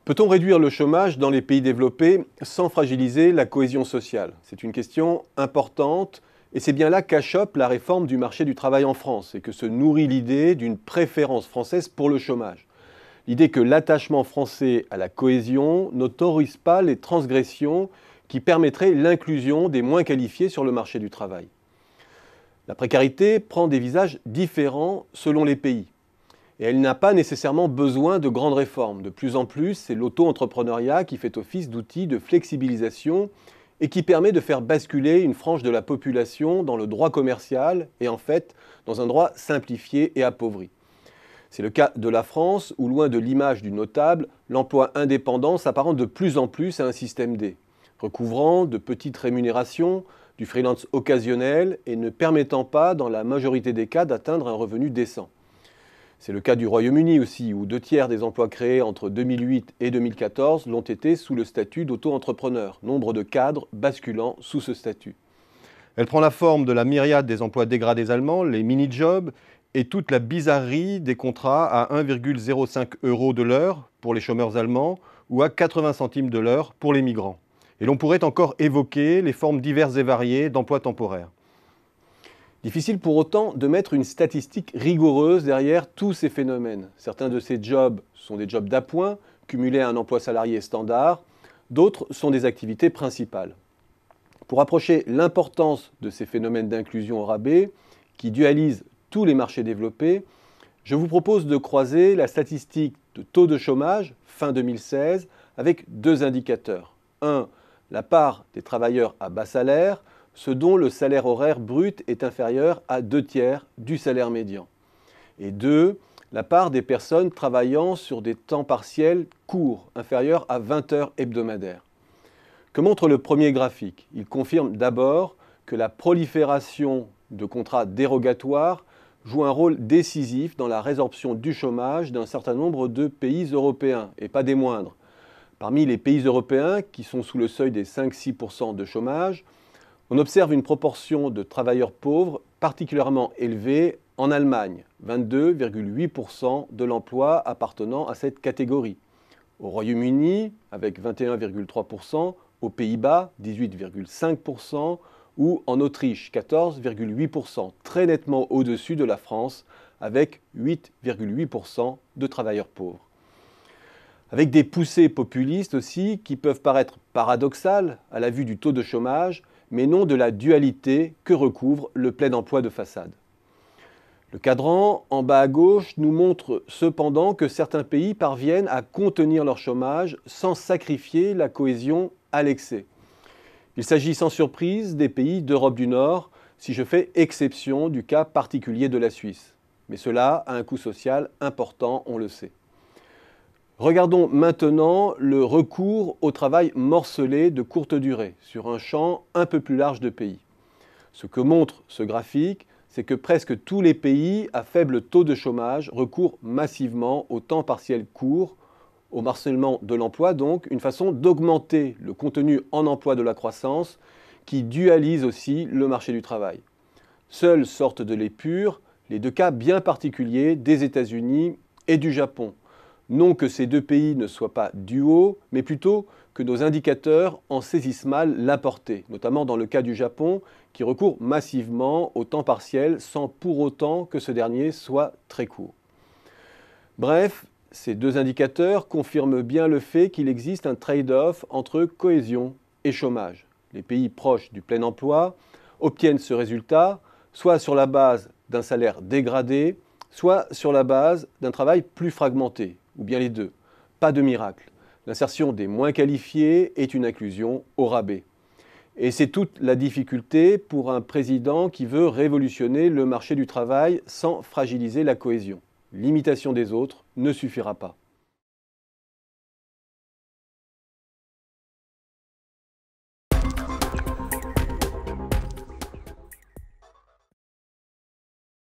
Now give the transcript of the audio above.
Peut-on réduire le chômage dans les pays développés sans fragiliser la cohésion sociale? C'est une question importante et c'est bien là qu'achoppe la réforme du marché du travail en France et que se nourrit l'idée d'une préférence française pour le chômage. L'idée que l'attachement français à la cohésion n'autorise pas les transgressions qui permettraient l'inclusion des moins qualifiés sur le marché du travail. La précarité prend des visages différents selon les pays. Et elle n'a pas nécessairement besoin de grandes réformes. De plus en plus, c'est l'auto-entrepreneuriat qui fait office d'outil de flexibilisation et qui permet de faire basculer une frange de la population dans le droit commercial et en fait dans un droit simplifié et appauvri. C'est le cas de la France où, loin de l'image du notable, l'emploi indépendant s'apparente de plus en plus à un système D, recouvrant de petites rémunérations, du freelance occasionnel et ne permettant pas, dans la majorité des cas, d'atteindre un revenu décent. C'est le cas du Royaume-Uni aussi, où 2/3 des emplois créés entre 2008 et 2014 l'ont été sous le statut d'auto-entrepreneur, nombre de cadres basculant sous ce statut. Elle prend la forme de la myriade des emplois dégradés allemands, les mini-jobs, et toute la bizarrerie des contrats à 1,05 € de l'heure pour les chômeurs allemands ou à 80 centimes de l'heure pour les migrants. Et l'on pourrait encore évoquer les formes diverses et variées d'emplois temporaires. Difficile pour autant de mettre une statistique rigoureuse derrière tous ces phénomènes. Certains de ces jobs sont des jobs d'appoint, cumulés à un emploi salarié standard. D'autres sont des activités principales. Pour approcher l'importance de ces phénomènes d'inclusion au rabais, qui dualisent tous les marchés développés, je vous propose de croiser la statistique de taux de chômage fin 2016 avec deux indicateurs. Un, la part des travailleurs à bas salaire, ceux dont le salaire horaire brut est inférieur à 2/3 du salaire médian. Et 2, la part des personnes travaillant sur des temps partiels courts, inférieurs à 20 heures hebdomadaires. Que montre le premier graphique? Il confirme d'abord que la prolifération de contrats dérogatoires joue un rôle décisif dans la résorption du chômage d'un certain nombre de pays européens, et pas des moindres. Parmi les pays européens qui sont sous le seuil des 5-6% de chômage, on observe une proportion de travailleurs pauvres particulièrement élevée en Allemagne, 22,8% de l'emploi appartenant à cette catégorie. Au Royaume-Uni, avec 21,3%, aux Pays-Bas, 18,5%, ou en Autriche, 14,8%, très nettement au-dessus de la France, avec 8,8% de travailleurs pauvres. Avec des poussées populistes aussi qui peuvent paraître paradoxales à la vue du taux de chômage, mais non de la dualité que recouvre le plein emploi de façade. Le cadran, en bas à gauche, nous montre cependant que certains pays parviennent à contenir leur chômage sans sacrifier la cohésion à l'excès. Il s'agit sans surprise des pays d'Europe du Nord, si je fais exception du cas particulier de la Suisse. Mais cela a un coût social important, on le sait. Regardons maintenant le recours au travail morcelé de courte durée sur un champ un peu plus large de pays. Ce que montre ce graphique, c'est que presque tous les pays à faible taux de chômage recourent massivement au temps partiel court, au morcellement de l'emploi donc, une façon d'augmenter le contenu en emploi de la croissance qui dualise aussi le marché du travail. Seuls sortent de l'épure les deux cas bien particuliers des États-Unis et du Japon. Non que ces deux pays ne soient pas duaux, mais plutôt que nos indicateurs en saisissent mal la portée, notamment dans le cas du Japon, qui recourt massivement au temps partiel sans pour autant que ce dernier soit très court. Bref, ces deux indicateurs confirment bien le fait qu'il existe un trade-off entre cohésion et chômage. Les pays proches du plein emploi obtiennent ce résultat soit sur la base d'un salaire dégradé, soit sur la base d'un travail plus fragmenté, ou bien les deux. Pas de miracle. L'insertion des moins qualifiés est une inclusion au rabais. Et c'est toute la difficulté pour un président qui veut révolutionner le marché du travail sans fragiliser la cohésion. L'imitation des autres ne suffira pas.